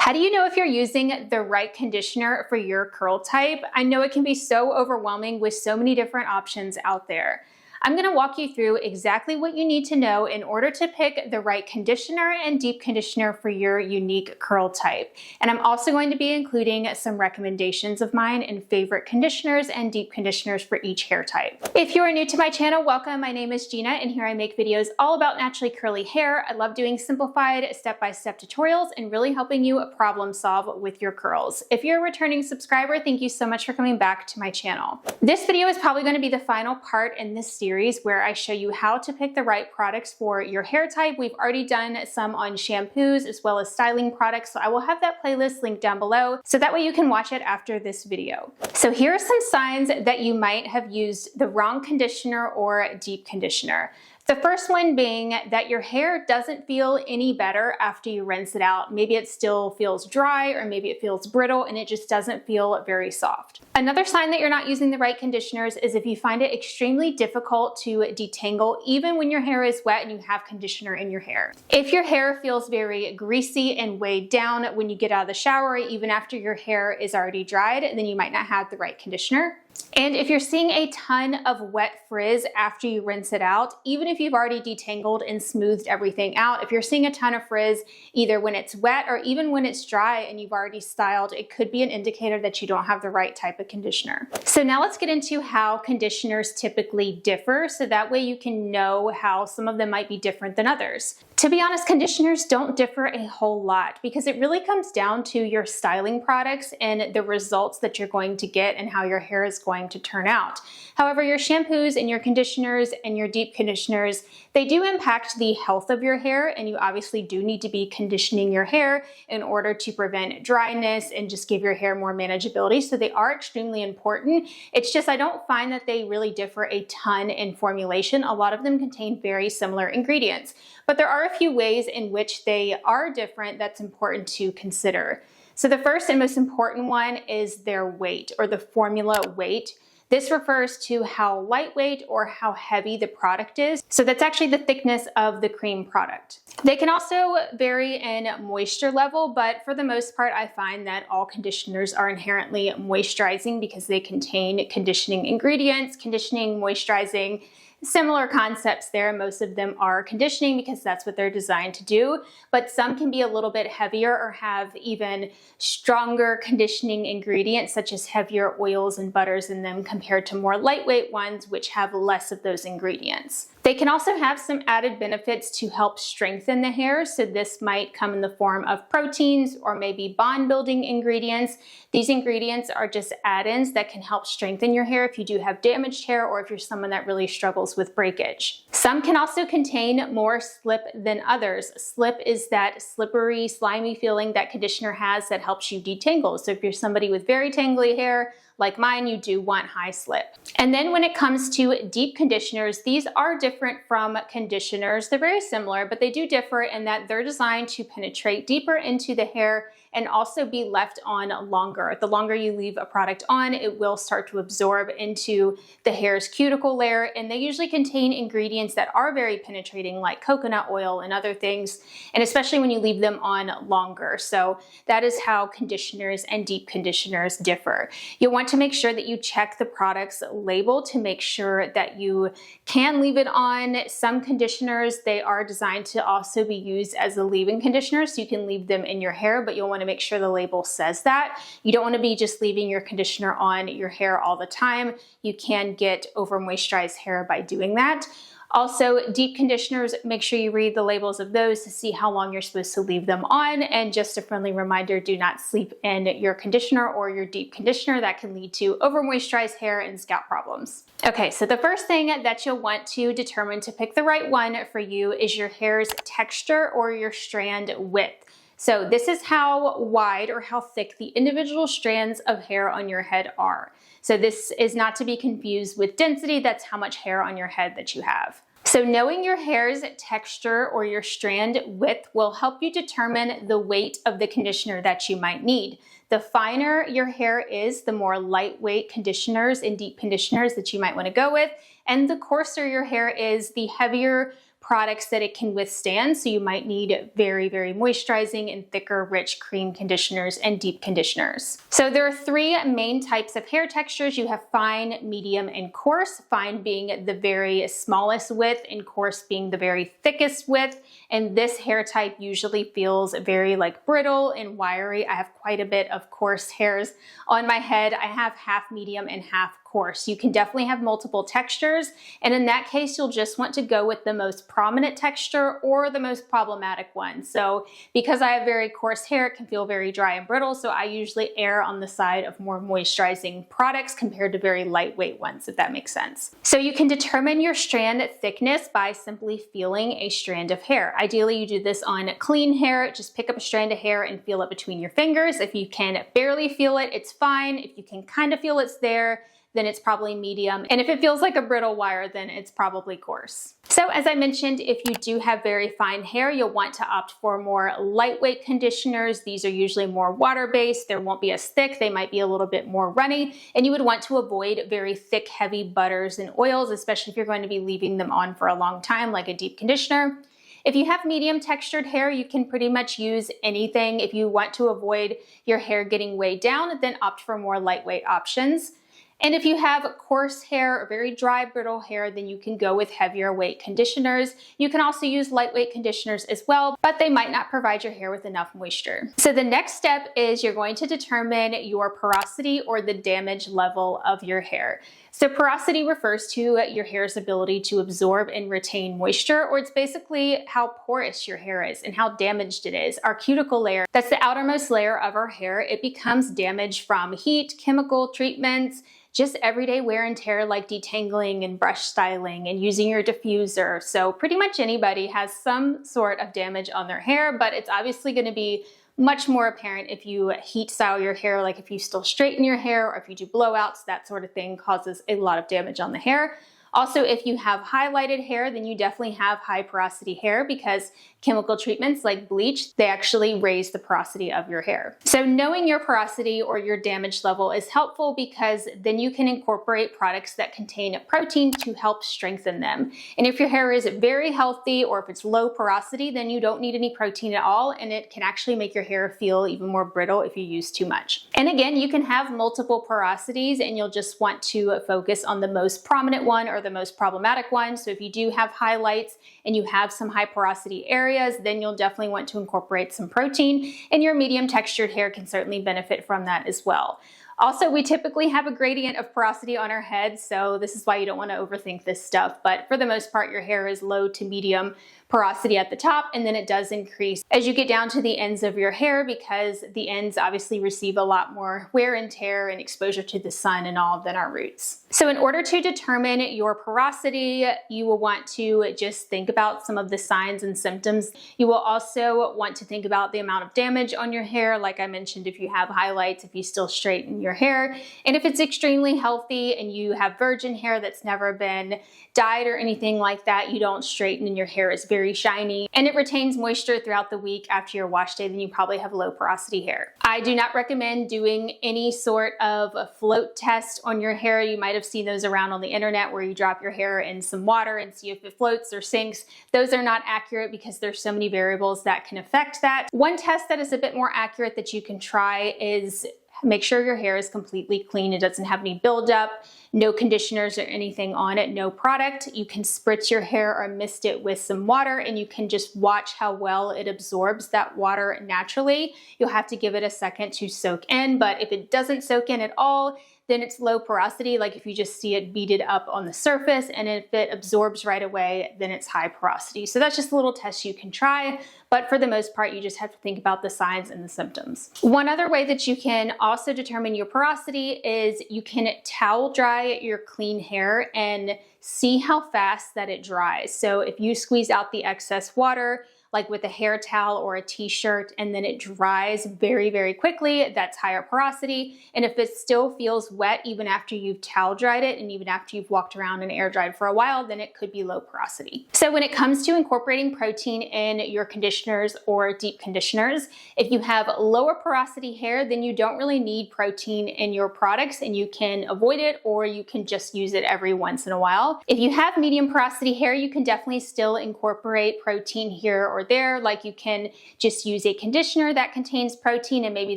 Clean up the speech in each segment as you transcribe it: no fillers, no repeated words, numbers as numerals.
How do you know if you're using the right conditioner for your curl type? I know it can be so overwhelming with so many different options out there. I'm going to walk you through exactly what you need to know in order to pick the right conditioner and deep conditioner for your unique curl type. And I'm also going to be including some recommendations of mine and favorite conditioners and deep conditioners for each hair type. If you are new to my channel, welcome. My name is Gina and here I make videos all about naturally curly hair. I love doing simplified step-by-step tutorials and really helping you problem solve with your curls. If you're a returning subscriber, thank you so much for coming back to my channel. This video is probably going to be the final part in this series where I show you how to pick the right products for your hair type. We've already done some on shampoos as well as styling products, so I will have that playlist linked down below so that way you can watch it after this video. So here are some signs that you might have used the wrong conditioner or deep conditioner. The first one being that your hair doesn't feel any better after you rinse it out. Maybe it still feels dry or maybe it feels brittle and it just doesn't feel very soft. Another sign that you're not using the right conditioners is if you find it extremely difficult to detangle even when your hair is wet and you have conditioner in your hair. If your hair feels very greasy and weighed down when you get out of the shower, even after your hair is already dried, then you might not have the right conditioner. And if you're seeing a ton of wet frizz after you rinse it out, even if you've already detangled and smoothed everything out, if you're seeing a ton of frizz either when it's wet or even when it's dry and you've already styled, it could be an indicator that you don't have the right type of conditioner. So now let's get into how conditioners typically differ so that way you can know how some of them might be different than others. To be honest, conditioners don't differ a whole lot because it really comes down to your styling products and the results that you're going to get and how your hair is going to turn out. However, your shampoos and your conditioners and your deep conditioners, they do impact the health of your hair, and you obviously do need to be conditioning your hair in order to prevent dryness and just give your hair more manageability. So they are extremely important. It's just I don't find that they really differ a ton in formulation. A lot of them contain very similar ingredients, but there are a few ways in which they are different that's important to consider. So the first and most important one is their weight, or the formula weight. This refers to how lightweight or how heavy the product is. So that's actually the thickness of the cream product. They can also vary in moisture level, but for the most part, I find that all conditioners are inherently moisturizing because they contain conditioning ingredients, conditioning, moisturizing, similar concepts there. Most of them are conditioning because that's what they're designed to do, but some can be a little bit heavier or have even stronger conditioning ingredients such as heavier oils and butters in them compared to more lightweight ones which have less of those ingredients. They can also have some added benefits to help strengthen the hair, so this might come in the form of proteins or maybe bond building ingredients. These ingredients are just add-ins that can help strengthen your hair if you do have damaged hair or if you're someone that really struggles with breakage. Some can also contain more slip than others. Slip is that slippery, slimy feeling that conditioner has that helps you detangle. So if you're somebody with very tangly hair, like mine, you do want high slip. And then when it comes to deep conditioners, these are different from conditioners. They're very similar, but they do differ in that they're designed to penetrate deeper into the hair and also be left on longer. The longer you leave a product on, it will start to absorb into the hair's cuticle layer, and they usually contain ingredients that are very penetrating like coconut oil and other things, and especially when you leave them on longer. So that is how conditioners and deep conditioners differ. You'll want to make sure that you check the product's label to make sure that you can leave it on. Some conditioners, they are designed to also be used as a leave-in conditioner, so you can leave them in your hair, but you'll want to make sure the label says that. You don't want to be just leaving your conditioner on your hair all the time. You can get over moisturized hair by doing that. Also, deep conditioners, make sure you read the labels of those to see how long you're supposed to leave them on. And just a friendly reminder, do not sleep in your conditioner or your deep conditioner. That can lead to over moisturized hair and scalp problems. Okay, so the first thing that you'll want to determine to pick the right one for you is your hair's texture or your strand width. So this is how wide or how thick the individual strands of hair on your head are. So this is not to be confused with density. That's how much hair on your head that you have. So knowing your hair's texture or your strand width will help you determine the weight of the conditioner that you might need. The finer your hair is, the more lightweight conditioners and deep conditioners that you might want to go with. And the coarser your hair is, the heavier products that it can withstand. So you might need very, very moisturizing and thicker, rich cream conditioners and deep conditioners. So there are three main types of hair textures. You have fine, medium, and coarse. Fine being the very smallest width and coarse being the very thickest width. And this hair type usually feels very like brittle and wiry. I have quite a bit of coarse hairs on my head. I have half medium and half coarse. You can definitely have multiple textures, and in that case you'll just want to go with the most prominent texture or the most problematic one. So because I have very coarse hair, it can feel very dry and brittle, so I usually err on the side of more moisturizing products compared to very lightweight ones, if that makes sense. So you can determine your strand thickness by simply feeling a strand of hair. Ideally you do this on clean hair. Just pick up a strand of hair and feel it between your fingers. If you can barely feel it, it's fine. If you can kind of feel it's there, then it's probably medium. And if it feels like a brittle wire, then it's probably coarse. So as I mentioned, if you do have very fine hair, you'll want to opt for more lightweight conditioners. These are usually more water-based. They won't be as thick. They might be a little bit more runny. And you would want to avoid very thick, heavy butters and oils, especially if you're going to be leaving them on for a long time, like a deep conditioner. If you have medium textured hair, you can pretty much use anything. If you want to avoid your hair getting weighed down, then opt for more lightweight options. And if you have coarse hair or very dry, brittle hair, then you can go with heavier weight conditioners. You can also use lightweight conditioners as well, but they might not provide your hair with enough moisture. So the next step is you're going to determine your porosity or the damage level of your hair. So porosity refers to your hair's ability to absorb and retain moisture, or it's basically how porous your hair is and how damaged it is. Our cuticle layer, that's the outermost layer of our hair, it becomes damaged from heat, chemical treatments, just everyday wear and tear like detangling and brush styling and using your diffuser. So pretty much anybody has some sort of damage on their hair, but it's obviously going to be much more apparent if you heat style your hair, like if you still straighten your hair or if you do blowouts, that sort of thing causes a lot of damage on the hair. Also, if you have highlighted hair, then you definitely have high porosity hair because chemical treatments like bleach, they actually raise the porosity of your hair. So knowing your porosity or your damage level is helpful because then you can incorporate products that contain protein to help strengthen them. And if your hair is very healthy or if it's low porosity, then you don't need any protein at all, and it can actually make your hair feel even more brittle if you use too much. And again, you can have multiple porosities and you'll just want to focus on the most prominent one or the most problematic one. So if you do have highlights and you have some high porosity areas, then you'll definitely want to incorporate some protein, and your medium textured hair can certainly benefit from that as well. Also, we typically have a gradient of porosity on our head, so this is why you don't want to overthink this stuff. But for the most part, your hair is low to medium porosity at the top, and then it does increase as you get down to the ends of your hair because the ends obviously receive a lot more wear and tear and exposure to the sun and all than our roots. So in order to determine your porosity, you will want to just think about some of the signs and symptoms. You will also want to think about the amount of damage on your hair. Like I mentioned, if you have highlights, if you still straighten your hair, and if it's extremely healthy and you have virgin hair that's never been dyed or anything like that, you don't straighten and your hair is very shiny and it retains moisture throughout the week after your wash day, then you probably have low porosity hair. I do not recommend doing any sort of a float test on your hair. You might have seen those around on the internet where you drop your hair in some water and see if it floats or sinks. Those are not accurate because there's so many variables that can affect that. One test that is a bit more accurate that you can try is make sure your hair is completely clean. It doesn't have any buildup, no conditioners or anything on it, no product. You can spritz your hair or mist it with some water and you can just watch how well it absorbs that water naturally. You'll have to give it a second to soak in, but if it doesn't soak in at all, then it's low porosity, like if you just see it beaded up on the surface, and if it absorbs right away, then it's high porosity. So that's just a little test you can try, but for the most part, you just have to think about the signs and the symptoms. One other way that you can also determine your porosity is you can towel dry your clean hair and see how fast that it dries. So if you squeeze out the excess water, like with a hair towel or a t-shirt, and then it dries very, very quickly, that's higher porosity. And if it still feels wet even after you've towel dried it and even after you've walked around and air dried for a while, then it could be low porosity. So when it comes to incorporating protein in your conditioners or deep conditioners, if you have lower porosity hair, then you don't really need protein in your products and you can avoid it, or you can just use it every once in a while. If you have medium porosity hair, you can definitely still incorporate protein here or there. Like you can just use a conditioner that contains protein and maybe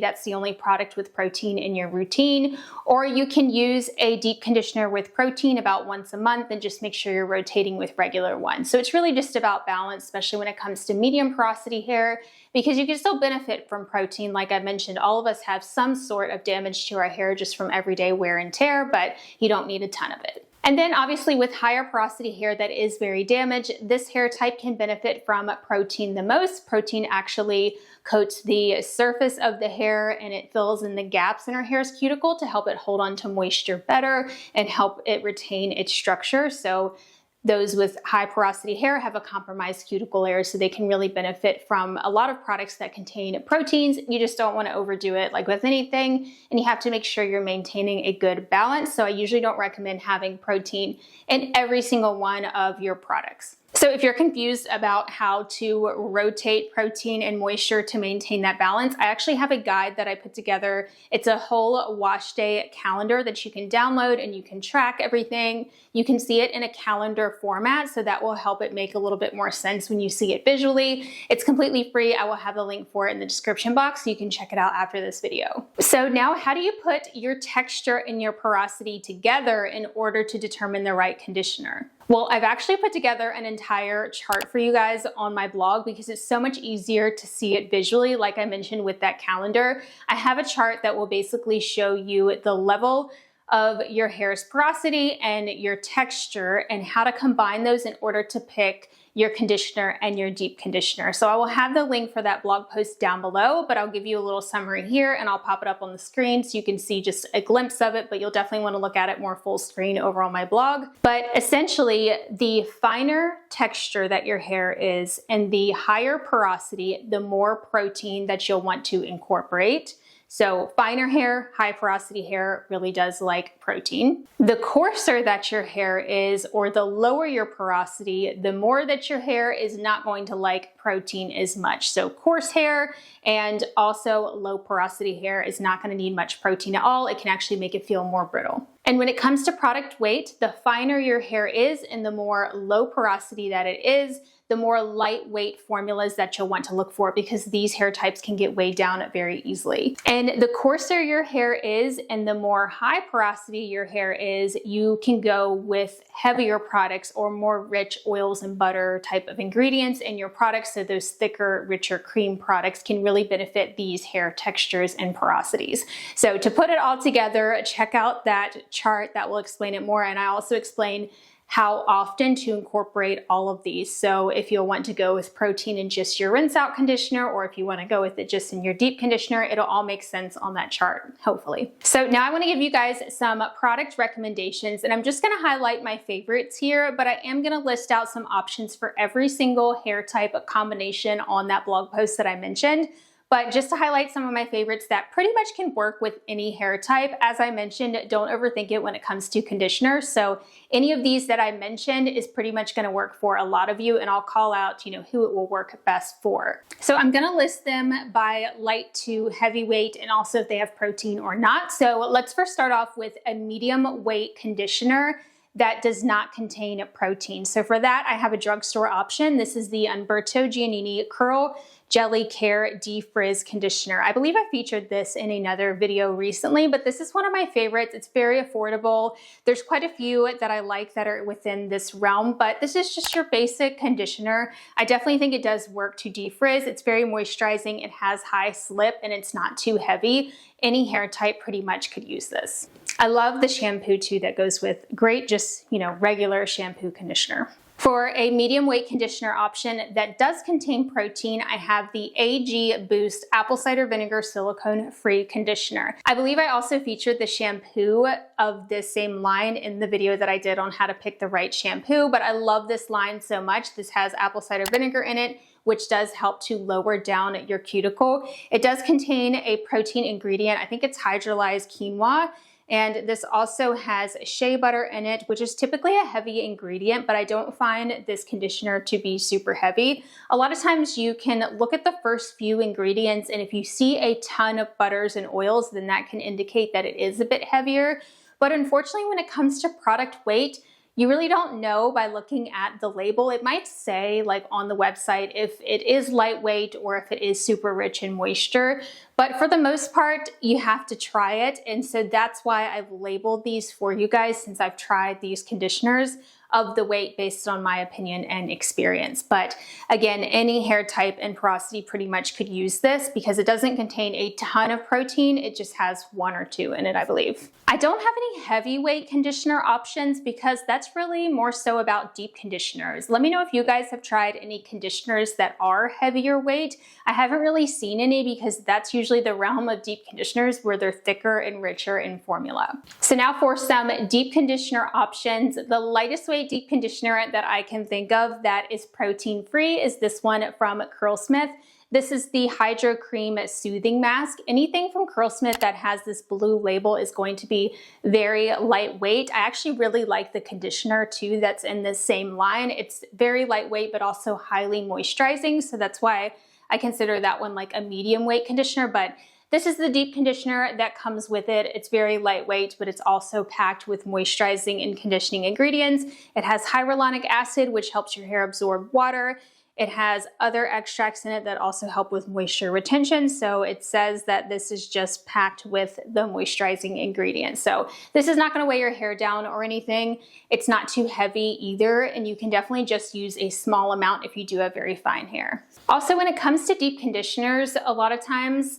that's the only product with protein in your routine, or you can use a deep conditioner with protein about once a month and just make sure you're rotating with regular ones. So it's really just about balance, especially when it comes to medium porosity hair, because you can still benefit from protein. Like I mentioned, all of us have some sort of damage to our hair just from everyday wear and tear, but you don't need a ton of it. And then obviously with higher porosity hair that is very damaged, this hair type can benefit from protein the most. Protein actually coats the surface of the hair and it fills in the gaps in our hair's cuticle to help it hold on to moisture better and help it retain its structure. So those with high porosity hair have a compromised cuticle layer, so they can really benefit from a lot of products that contain proteins. You just don't want to overdo it like with anything, and you have to make sure you're maintaining a good balance. So I usually don't recommend having protein in every single one of your products. So if you're confused about how to rotate protein and moisture to maintain that balance, I actually have a guide that I put together. It's a whole wash day calendar that you can download and you can track everything. You can see it in a calendar format, so that will help it make a little bit more sense when you see it visually. It's completely free. I will have the link for it in the description box so you can check it out after this video. So now, how do you put your texture and your porosity together in order to determine the right conditioner? Well, I've actually put together an entire chart for you guys on my blog because it's so much easier to see it visually. Like I mentioned with that calendar, I have a chart that will basically show you the level of your hair's porosity and your texture and how to combine those in order to pick your conditioner and your deep conditioner. So I will have the link for that blog post down below, but I'll give you a little summary here and I'll pop it up on the screen so you can see just a glimpse of it, but you'll definitely want to look at it more full screen over on my blog. But essentially, the finer texture that your hair is and the higher porosity, the more protein that you'll want to incorporate. So finer hair, high porosity hair really does like protein. The coarser that your hair is, or the lower your porosity, the more that your hair is not going to like protein as much. So coarse hair and also low porosity hair is not going to need much protein at all. It can actually make it feel more brittle. And when it comes to product weight, the finer your hair is and the more low porosity that it is, the more lightweight formulas that you'll want to look for, because these hair types can get weighed down very easily. And the coarser your hair is and the more high porosity your hair is, you can go with heavier products or more rich oils and butter type of ingredients in your products. So those thicker, richer cream products can really benefit these hair textures and porosities. So to put it all together, check out that chart that will explain it more. And I also explain how often to incorporate all of these. So if you'll want to go with protein in just your rinse out conditioner, or if you want to go with it just in your deep conditioner, it'll all make sense on that chart, hopefully. So now I want to give you guys some product recommendations, and I'm just going to highlight my favorites here, but I am going to list out some options for every single hair type combination on that blog post that I mentioned. But just to highlight some of my favorites that pretty much can work with any hair type. As I mentioned, don't overthink it when it comes to conditioner. So any of these that I mentioned is pretty much going to work for a lot of you, and I'll call out, who it will work best for. So I'm going to list them by light to heavyweight and also if they have protein or not. So let's first start off with a medium weight conditioner that does not contain protein. So for that, I have a drugstore option. This is the Umberto Giannini Curl Jelly Care Defrizz Conditioner. I believe I featured this in another video recently, but this is one of my favorites. It's very affordable. There's quite a few that I like that are within this realm, but this is just your basic conditioner. I definitely think it does work to defrizz. It's very moisturizing. It has high slip and it's not too heavy. Any hair type pretty much could use this. I love the shampoo too that goes with great, just, regular shampoo conditioner. For a medium weight conditioner option that does contain protein, I have the AG Boost Apple Cider Vinegar Silicone-Free Conditioner. I believe I also featured the shampoo of this same line in the video that I did on how to pick the right shampoo, but I love this line so much. This has apple cider vinegar in it, which does help to lower down your cuticle. It does contain a protein ingredient. I think it's hydrolyzed quinoa. And this also has shea butter in it, which is typically a heavy ingredient, but I don't find this conditioner to be super heavy. A lot of times you can look at the first few ingredients, and if you see a ton of butters and oils, then that can indicate that it is a bit heavier. But unfortunately, when it comes to product weight, you really don't know by looking at the label. It might say like on the website if it is lightweight or if it is super rich in moisture, but for the most part, you have to try it. And so that's why I've labeled these for you guys, since I've tried these conditioners of the weight based on my opinion and experience. But again, any hair type and porosity pretty much could use this because it doesn't contain a ton of protein. It just has 1 or 2 in it, I believe. I don't have any heavyweight conditioner options because that's really more so about deep conditioners. Let me know if you guys have tried any conditioners that are heavier weight. I haven't really seen any because that's usually the realm of deep conditioners where they're thicker and richer in formula. So now for some deep conditioner options, the lightest weight deep conditioner that I can think of that is protein free is this one from Curlsmith. This is the Hydro Cream Soothing Mask. Anything from Curlsmith that has this blue label is going to be very lightweight. I actually really like the conditioner too that's in this same line. It's very lightweight but also highly moisturizing, so that's why I consider that one like a medium weight conditioner, but this is the deep conditioner that comes with it. It's very lightweight, but it's also packed with moisturizing and conditioning ingredients. It has hyaluronic acid, which helps your hair absorb water. It has other extracts in it that also help with moisture retention. So it says that this is just packed with the moisturizing ingredients. So this is not going to weigh your hair down or anything. It's not too heavy either. And you can definitely just use a small amount if you do have very fine hair. Also, when it comes to deep conditioners, a lot of times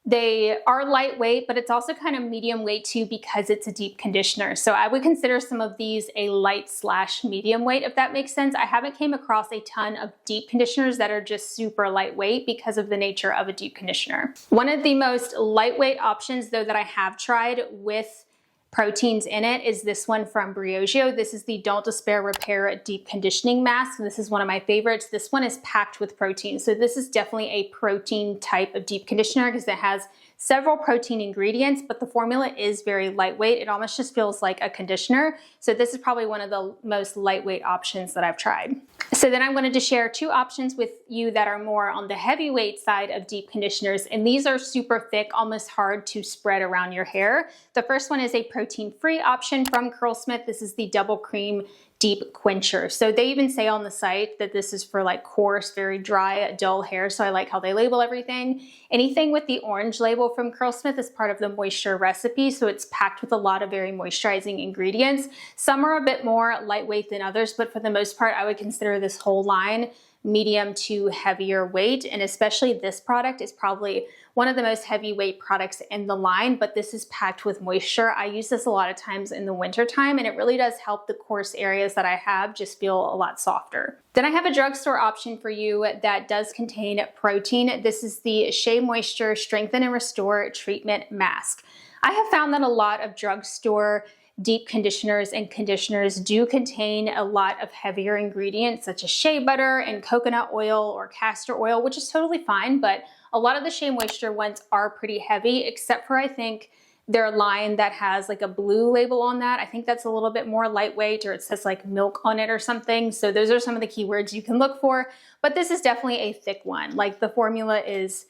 they are lightweight, but it's also kind of medium weight too because it's a deep conditioner. So I would consider some of these a light/medium weight, if that makes sense. I haven't came across a ton of deep conditioners that are just super lightweight because of the nature of a deep conditioner. One of the most lightweight options though that I have tried with proteins in it is this one from Briogeo. This is the Don't Despair Repair Deep Conditioning Mask. This is one of my favorites. This one is packed with protein. So this is definitely a protein type of deep conditioner because it has several protein ingredients, but the formula is very lightweight. It almost just feels like a conditioner. So this is probably one of the most lightweight options that I've tried. So then I wanted to share 2 options with you that are more on the heavyweight side of deep conditioners. And these are super thick, almost hard to spread around your hair. The first one is a protein-free option from Curlsmith. This is the Double Cream Deep Quencher. So they even say on the site that this is for like coarse, very dry, dull hair. So I like how they label everything. Anything with the orange label from Curlsmith is part of the moisture recipe. So it's packed with a lot of very moisturizing ingredients. Some are a bit more lightweight than others, but for the most part, I would consider this whole line medium to heavier weight. And especially this product is probably one of the most heavyweight products in the line, but this is packed with moisture. I use this a lot of times in the winter time, and it really does help the coarse areas that I have just feel a lot softer. Then I have a drugstore option for you that does contain protein. This is the Shea Moisture Strengthen and Restore Treatment Mask. I have found that a lot of drugstore deep conditioners and conditioners do contain a lot of heavier ingredients such as shea butter and coconut oil or castor oil, which is totally fine, but a lot of the Shea Moisture ones are pretty heavy, except for I think their line that has like a blue label on that. I think that's a little bit more lightweight, or it says like milk on it or something. So those are some of the keywords you can look for, but this is definitely a thick one. Like the formula is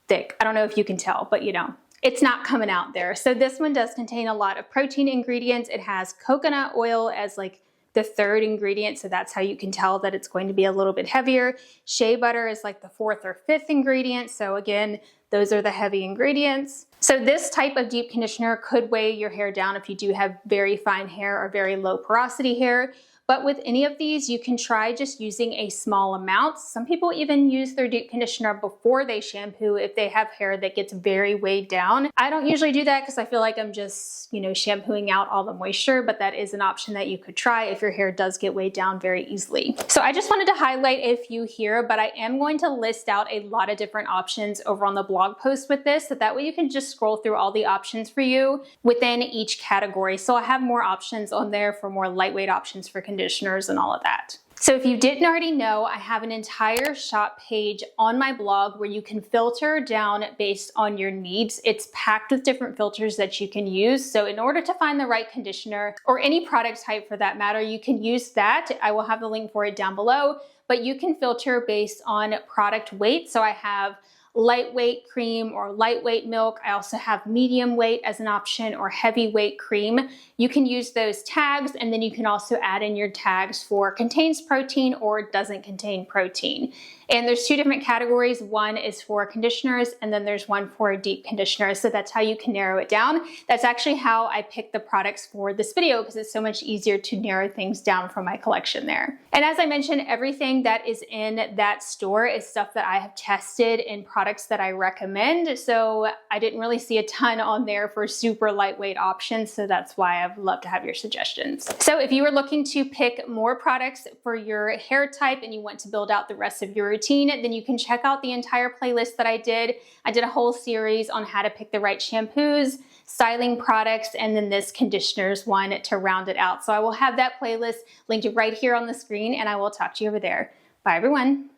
thick. I don't know if you can tell, but you know, it's not coming out there. So this one does contain a lot of protein ingredients. It has coconut oil as like the 3rd ingredient, so that's how you can tell that it's going to be a little bit heavier. Shea butter is like the 4th or 5th ingredient. So again, those are the heavy ingredients. So this type of deep conditioner could weigh your hair down if you do have very fine hair or very low porosity hair. But with any of these, you can try just using a small amount. Some people even use their deep conditioner before they shampoo if they have hair that gets very weighed down. I don't usually do that because I feel like I'm just, you know, shampooing out all the moisture, but that is an option that you could try if your hair does get weighed down very easily. So I just wanted to highlight a few here, but I am going to list out a lot of different options over on the blog post with this, so that way you can just scroll through all the options for you within each category. So I have more options on there for more lightweight options for conditioners and all of that. So if you didn't already know, I have an entire shop page on my blog where you can filter down based on your needs. It's packed with different filters that you can use. So in order to find the right conditioner, or any product type for that matter, you can use that. I will have the link for it down below, but you can filter based on product weight. So I have lightweight cream or lightweight milk. I also have medium weight as an option, or heavyweight cream. You can use those tags, and then you can also add in your tags for contains protein or doesn't contain protein. And there's two different categories. One is for conditioners, and then there's one for deep conditioners. So that's how you can narrow it down. That's actually how I picked the products for this video, because it's so much easier to narrow things down from my collection there. And as I mentioned, everything that is in that store is stuff that I have tested in products that I recommend. So I didn't really see a ton on there for super lightweight options. So that's why I'd love to have your suggestions. So if you are looking to pick more products for your hair type and you want to build out the rest of your routine, then you can check out the entire playlist that I did. I did a whole series on how to pick the right shampoos, styling products, and then this conditioners one to round it out. So I will have that playlist linked right here on the screen, and I will talk to you over there. Bye everyone.